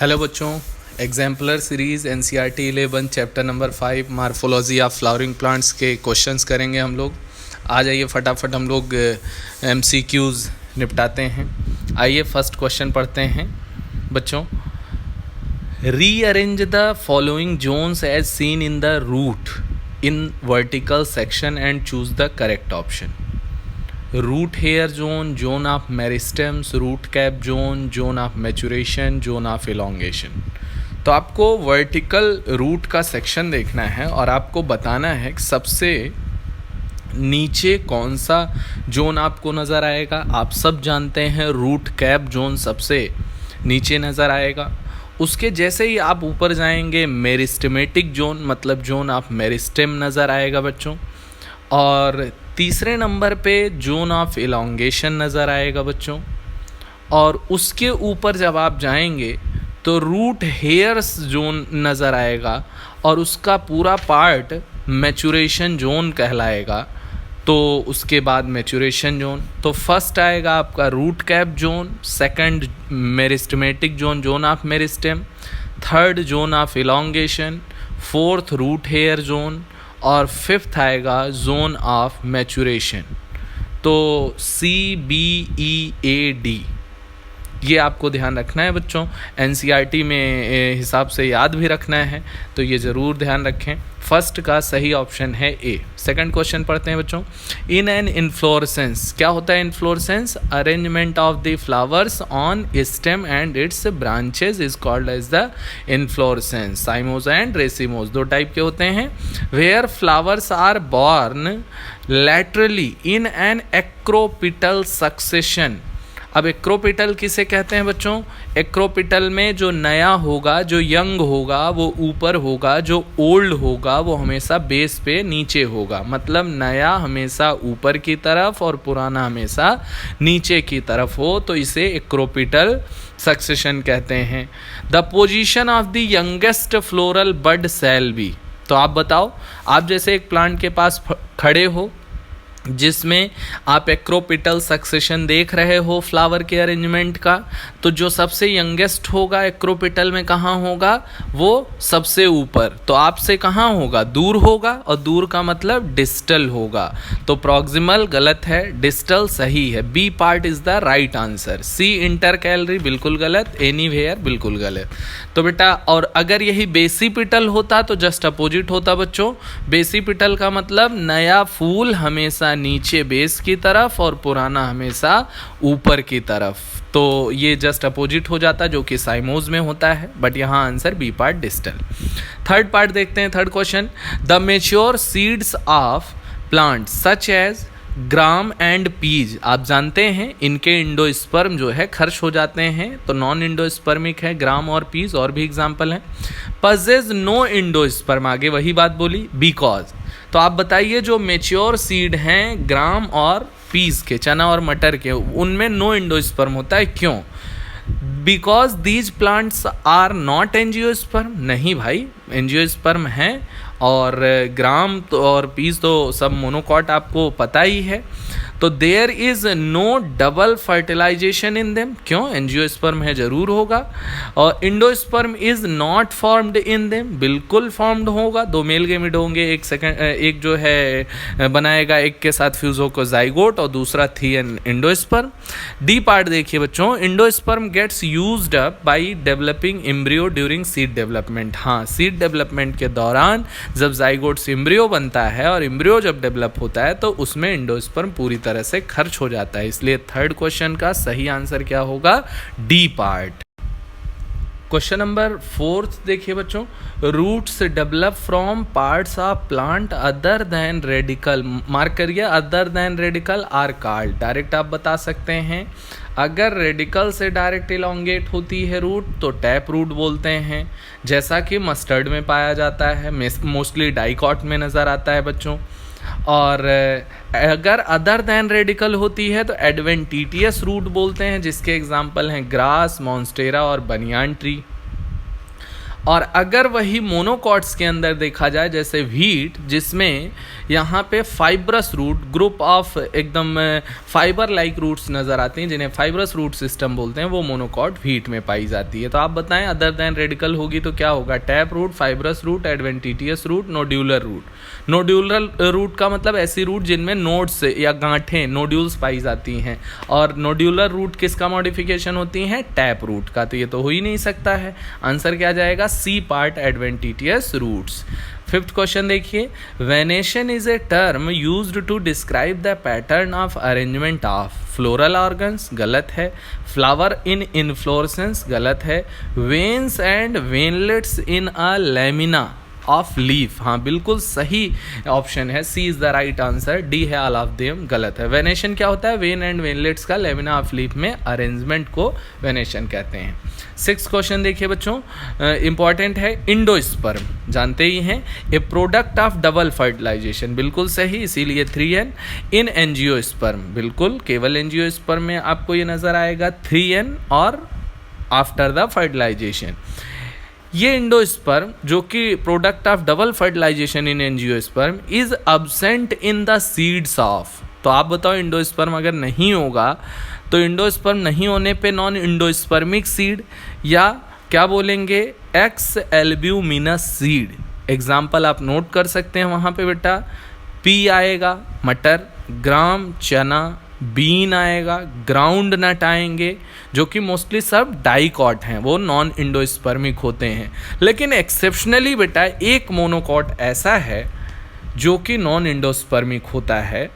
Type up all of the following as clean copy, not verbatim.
Hello बच्चों, exemplar series NCERT 11 chapter number 5 morphology of flowering plants के questions करेंगे हम लोग। आ जाइए फटाफट हम लोग एमसीक्यूज़ निपटाते हैं। आइए फर्स्ट क्वेश्चन पढ़ते हैं बच्चों। Rearrange the following zones as seen in the root in vertical section and choose the correct option. Root hair zone, zone of meristems, root cap zone, zone of maturation, zone of elongation. तो आपको vertical root का section देखना है और आपको बताना है कि सबसे नीचे कौन सा जोन आपको नज़र आएगा। आप सब जानते हैं रूट कैप जोन सबसे नीचे नज़र आएगा। उसके जैसे ही आप ऊपर जाएंगे मेरिस्टेमेटिक जोन मतलब जोन ऑफ मेरिस्टेम नज़र आएगा बच्चों। और तीसरे नंबर पे जोन ऑफ इलोंगेशन नज़र आएगा बच्चों। और उसके ऊपर जब आप जाएंगे तो रूट हेयर्स जोन नज़र आएगा और उसका पूरा पार्ट मैचुरेशन जोन कहलाएगा। तो उसके बाद मैचुरेशन जोन, तो फर्स्ट आएगा आपका root cap zone, second meristematic zone, zone of meristem, third zone of elongation, fourth root hair zone और फिफ्थ आएगा जोन ऑफ मैचुरेशन। तो CBEAD ये आपको ध्यान रखना है बच्चों। एनसीईआरटी में हिसाब से याद भी रखना है, तो ये ज़रूर ध्यान रखें। फर्स्ट का सही ऑप्शन है ए। सेकंड क्वेश्चन पढ़ते हैं बच्चों। इन एन इन्फ्लोरेसेंस, क्या होता है inflorescence? Arrangement of the flowers on stem and its branches is called as the inflorescence. Cymose and racemose दो टाइप के होते हैं। Where flowers are borne laterally in an acropetal succession. अब acropetal किसे कहते हैं बच्चों? एक्रोपिटल में जो नया होगा, जो यंग होगा वो ऊपर होगा, जो ओल्ड होगा वो हमेशा बेस पे नीचे होगा। मतलब नया हमेशा ऊपर की तरफ और पुराना हमेशा नीचे की तरफ हो, तो इसे एक्रोपिटल सक्सेशन कहते हैं। The position of the youngest floral bud shall be. तो आप बताओ, आप जैसे एक प्लांट के पास खड़े हो जिसमें आप एक्रोपिटल सक्सेशन देख रहे हो फ्लावर के अरेंजमेंट का, तो जो सबसे यंगेस्ट होगा एक्रोपिटल में कहाँ होगा? वो सबसे ऊपर। तो आपसे कहाँ होगा? दूर होगा, और दूर का मतलब डिस्टल होगा। तो प्रॉक्सिमल गलत है, डिस्टल सही है। B part is the right answer. C intercalary बिल्कुल गलत, एनीवेयर बिल्कुल गलत। तो बेटा, और अगर यही बेसिपिटल होता तो जस्ट अपोजिट होता बच्चों। बेसिपिटल का मतलब नया फूल हमेशा नीचे बेस की तरफ और पुराना हमेशा ऊपर की तरफ। तो ये जस्ट अपोजिट हो जाता, जो कि साइमोज में होता है। बट यहाँ answer B part distal. Third part देखते हैं, third question. The mature seeds of plant such as gram and peas. आप जानते हैं इनके इंडोस्पर्म जो है खर्च हो जाते हैं, तो नॉन इंडोस्पर्मिक है ग्राम और पीज। और भी एग्जाम्पल हैं। पजेज नो इंडोस्पर्म, आगे वही बात बोली, बिकॉज। तो आप बताइए जो मेच्योर सीड हैं ग्राम और पीस के, चना और मटर के, उनमें नो इंडोस्पर्म होता है। क्यों? Because these plants are not angiosperm. नहीं भाई, एंजियोस्पर्म हैं। और ग्राम तो और पीस तो सब मोनोकॉट आपको पता ही है। तो there is no double fertilization in them. क्यों? एंजियोस्पर्म है, जरूर होगा। और endosperm is not formed in them, बिल्कुल फॉर्म्ड होगा। दो मेल गेमिड होंगे, एक जो है बनाएगा एक के साथ फ्यूज होकर जाइगोट, और दूसरा थी एन इंडोस्पर्म। डी पार्ट देखिए बच्चों। Endosperm gets used up by developing embryo during seed development. हाँ, सीड डेवलपमेंट के दौरान जब जाइगोट से एम्ब्रियो बनता है और एम्ब्रियो जब डेवलप होता है तो उसमें इंडोस्पर्म पूरी तरह से खर्च हो जाता है। इसलिए थर्ड क्वेश्चन का सही आंसर क्या होगा? D part. Question number fourth देखिए बच्चों। Roots develop from parts of plant other than radical. Mark करिए, other than radical are called. Direct आप बता सकते हैं। अगर रेडिकल से डायरेक्ट इलोंगेट होती है रूट तो टैप रूट बोलते हैं, जैसा कि मस्टर्ड में पाया जाता है, मोस्टली डाइकॉट में नज़र आता है बच्चों। और अगर अदर देन रेडिकल होती है तो एडवेंटिटियस रूट बोलते हैं, जिसके एग्जाम्पल हैं ग्रास, मॉन्स्टेरा और बनियान ट्री। और अगर वही मोनोकॉट्स के अंदर देखा जाए जैसे व्हीट, जिसमें यहाँ पे फाइब्रस रूट, ग्रुप ऑफ एकदम फाइबर लाइक रूट्स नज़र आते हैं जिन्हें फाइब्रस रूट सिस्टम बोलते हैं, वो मोनोकॉट व्हीट में पाई जाती है। तो आप बताएं अदर देन रेडिकल होगी तो क्या होगा? Tap root, fibrous root, adventitious root, nodular root. Nodular root का मतलब ऐसी रूट जिनमें नोड्स या गांठें, नोड्यूल्स पाई जाती हैं, और नोड्यूलर रूट किसका मॉडिफिकेशन होती हैं? टैप रूट का। तो ये तो हो ही नहीं सकता है। आंसर क्या जाएगा? C part, adventitious roots. Fifth question देखिए, venation is a term used to describe the pattern of arrangement of floral organs, गलत है। फ्लावर इन इन्फ्लोरेसेंस, गलत है। Veins and veinlets in a lamina of leaf, हाँ बिल्कुल सही option है, C is the right answer. D है all of them, गलत है। वेनेशन क्या होता है? वेन एंड वेनलेट्स का लेमिना ऑफ लीफ में अरेंजमेंट को वेनेशन कहते हैं। सिक्स क्वेश्चन देखिए बच्चों, इंपॉर्टेंट है। इंडोस्पर्म जानते ही हैं, ए प्रोडक्ट ऑफ डबल फर्टिलाइजेशन, बिल्कुल सही, इसीलिए 3n। इन एंजियोस्पर्म, बिल्कुल, केवल एंजियोस्पर्म में आपको ये नजर आएगा 3n और आफ्टर द फर्टिलाइजेशन। ये इंडोस्पर्म जो कि product of double fertilization in angiosperm is absent in the seeds of. तो आप बताओ इंडोस्पर्म अगर नहीं होगा तो इंडोस्पर्म नहीं होने पे नॉन इंडोस्पर्मिक सीड या क्या बोलेंगे? X albuminous seed. एग्जाम्पल आप नोट कर सकते हैं वहाँ पे बेटा, पी आएगा मटर, ग्राम चना, बीन आएगा, ग्राउंड नट आएंगे, जो कि मोस्टली सब डाइकॉट हैं, वो नॉन इंडोस्पर्मिक होते हैं। लेकिन एक्सेप्शनली बेटा एक मोनोकॉट ऐसा है जो कि नॉन इंडोस्पर्मिक होता है,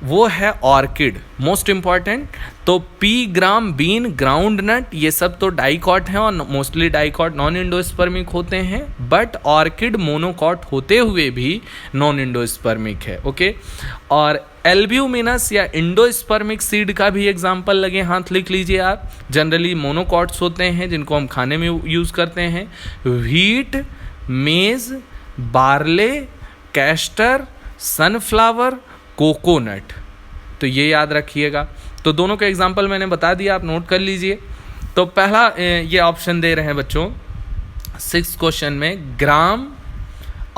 वो है ऑर्किड। मोस्ट इंपॉर्टेंट, तो pea, gram, bean, groundnut, ये सब तो डाइकॉट हैं और मोस्टली डाइकॉट नॉन इंडोस्पर्मिक होते हैं, बट ऑर्किड मोनोकॉट होते हुए भी नॉन इंडोस्पर्मिक है। ओके, और एल्ब्यूमिनस या इंडोस्पर्मिक सीड का भी एग्जाम्पल लगे हाथ लिख लीजिए आप। जनरली मोनोकॉट्स होते हैं जिनको हम खाने में यूज़ करते हैं। व्हीट, मेज, बार्ले, कैस्टर, सनफ्लावर, कोकोनट, तो ये याद रखिएगा। तो दोनों के एग्जाम्पल मैंने बता दिया, आप नोट कर लीजिए। तो पहला ये ऑप्शन दे रहे हैं बच्चों 6th क्वेश्चन में, ग्राम,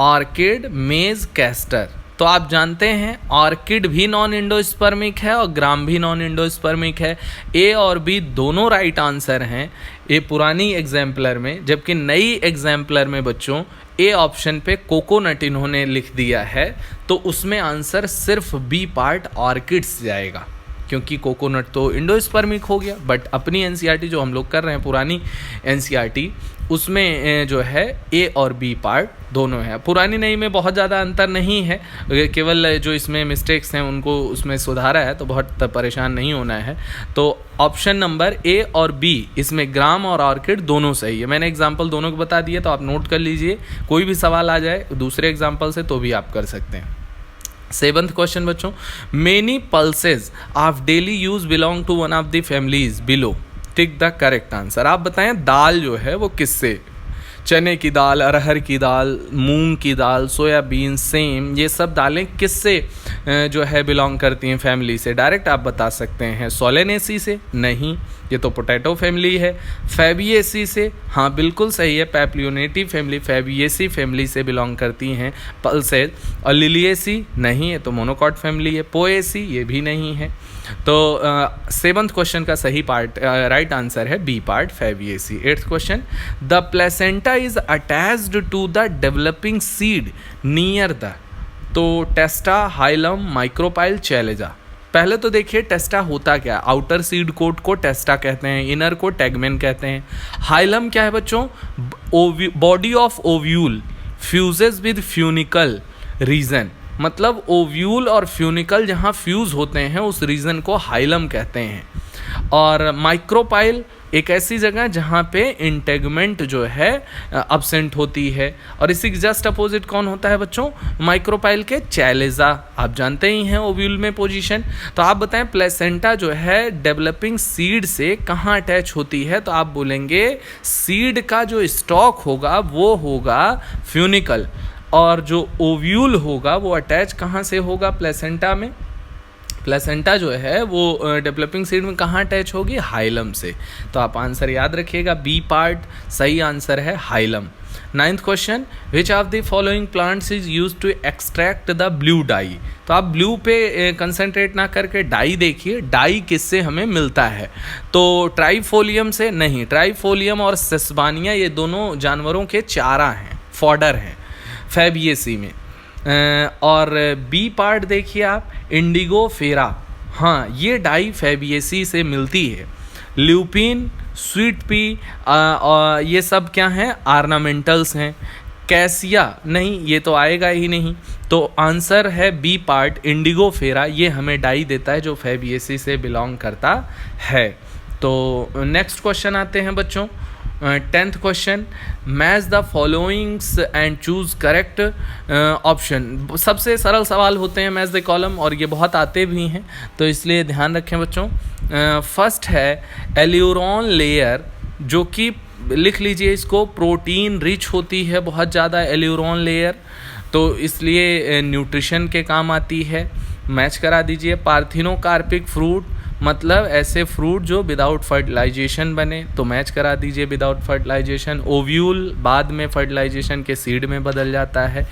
ऑर्किड, मेज, कैस्टर। तो आप जानते हैं ऑर्किड भी नॉन इंडोस्पर्मिक है और ग्राम भी नॉन इंडोस्पर्मिक है। ए और बी दोनों राइट आंसर हैं ए पुरानी एग्जाम्पलर में, जबकि नई एग्जाम्पलर में बच्चों ए ऑप्शन पे कोकोनट इन्होंने लिख दिया है, तो उसमें आंसर सिर्फ बी पार्ट ऑर्किड्स जाएगा, क्योंकि कोकोनट तो इंडोस्पर्मिक हो गया। बट अपनी एनसीईआरटी जो हम लोग कर रहे हैं, पुरानी एनसीईआरटी, उसमें जो है ए और बी पार्ट दोनों है। पुरानी नई में बहुत ज़्यादा अंतर नहीं है, केवल जो इसमें मिस्टेक्स हैं उनको उसमें सुधारा है, तो बहुत परेशान नहीं होना है। तो ऑप्शन नंबर ए और बी, इसमें ग्राम और ऑर्किड दोनों सही है। मैंने एग्जांपल दोनों को बता दिए, तो आप नोट कर लीजिए, कोई भी सवाल आ जाए दूसरे एग्जांपल से तो भी आप कर सकते हैं। 7th क्वेश्चन बच्चों, many pulses of daily use belong to one of the families below, tick the correct answer. आप बताएं दाल जो है वो किससे? चने की दाल, अरहर की दाल, मूंग की दाल, सोयाबीन, सेम, ये सब दालें किससे जो है बिलोंग करती हैं? फैमिली से। डायरेक्ट आप बता सकते हैं। सोलेनेसी से? नहीं, ये तो पोटैटो फैमिली है। फैबिएसी से? हाँ बिल्कुल सही है, पैप्लियोनेटी फैमिली फैबिएसी फैमिली से बिलोंग करती हैं पल्सेज। और लिलिएसी? नहीं, ये तो मोनोकॉट फैमिली है। पोएसी? ये भी नहीं है। तो 7th क्वेश्चन का सही पार्ट राइट आंसर है B part, Fabaceae. 8th question, the placenta is attached to the developing seed near the, तो टेस्टा, हाइलम, माइक्रोपाइल, चैलेजा। पहले तो देखिए टेस्टा होता क्या है? आउटर सीड कोट को टेस्टा कहते हैं, इनर को टैगमेन कहते हैं। हाइलम क्या है बच्चों? Body of ovule fuses with funicle region, मतलब ओव्यूल और फ्यूनिकल जहाँ फ्यूज़ होते हैं उस रीजन को हाइलम कहते हैं। और माइक्रोपाइल एक ऐसी जगह जहाँ पे इंटेगमेंट जो है अब्सेंट होती है। और इसी के जस्ट अपोजिट कौन होता है बच्चों? माइक्रोपाइल के चैलेजा, आप जानते ही हैं ओव्यूल में पोजीशन। तो आप बताएं प्लेसेंटा जो है डेवलपिंग सीड से कहाँ अटैच होती है? तो आप बोलेंगे सीड का जो स्टॉक होगा वो होगा फ्यूनिकल, और जो ओव्यूल होगा वो अटैच कहाँ से होगा प्लेसेंटा में? प्लेसेंटा जो है वो डेवलपिंग सीड में कहाँ अटैच होगी, हाइलम से। तो आप आंसर याद रखिएगा, बी पार्ट सही आंसर है hilum. 9th question, which of the following plants is use to extract the blue dye. तो आप ब्लू पे कंसंट्रेट ना करके डाई देखिए, डाई किससे हमें मिलता है। तो ट्राइफोलियम से नहीं, ट्राइफोलियम और सेसबानिया ये दोनों जानवरों के चारा हैं, फॉडर हैं फैबिएसी में। और बी पार्ट देखिए आप, इंडिगो फेरा, हाँ ये डाई फैबिएसी से मिलती है। ल्यूपिन, स्वीट पी ये सब क्या हैं, आर्नामेंटल्स हैं। कैसिया नहीं, ये तो आएगा ही नहीं। तो आंसर है बी पार्ट, इंडिगो फेरा, ये हमें डाई देता है जो फैबिएसी से बिलोंग करता है। तो नेक्स्ट क्वेश्चन आते हैं बच्चों, 10th question, match the followings and choose correct option. सबसे सरल सवाल होते हैं मैच द कॉलम, और ये बहुत आते भी हैं, तो इसलिए ध्यान रखें बच्चों। फर्स्ट है एल्यूरोन लेयर, जो कि लिख लीजिए इसको, प्रोटीन रिच होती है बहुत ज़्यादा एल्यूरोन लेयर, तो इसलिए न्यूट्रिशन के काम आती है। मैच करा दीजिए। पार्थिनोकार्पिक फ्रूट, मतलब ऐसे फ्रूट जो विदाउट फर्टिलाइजेशन बने, तो मैच करा दीजिए विदाउट फर्टिलाइजेशन। ओव्यूल बाद में फर्टिलाइजेशन के सीड में बदल जाता है।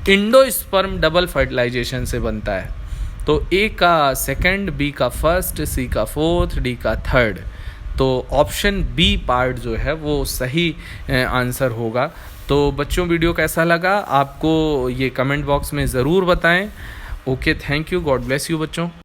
इंडोस्पर्म डबल फर्टिलाइजेशन से बनता है। तो ए का सेकंड, बी का फर्स्ट, सी का फोर्थ, डी का थर्ड। तो ऑप्शन बी पार्ट जो है वो सही आंसर होगा। तो बच्चों वीडियो कैसा लगा आपको ये कमेंट बॉक्स में ज़रूर बताएं। Okay, thank you, God bless you बच्चों।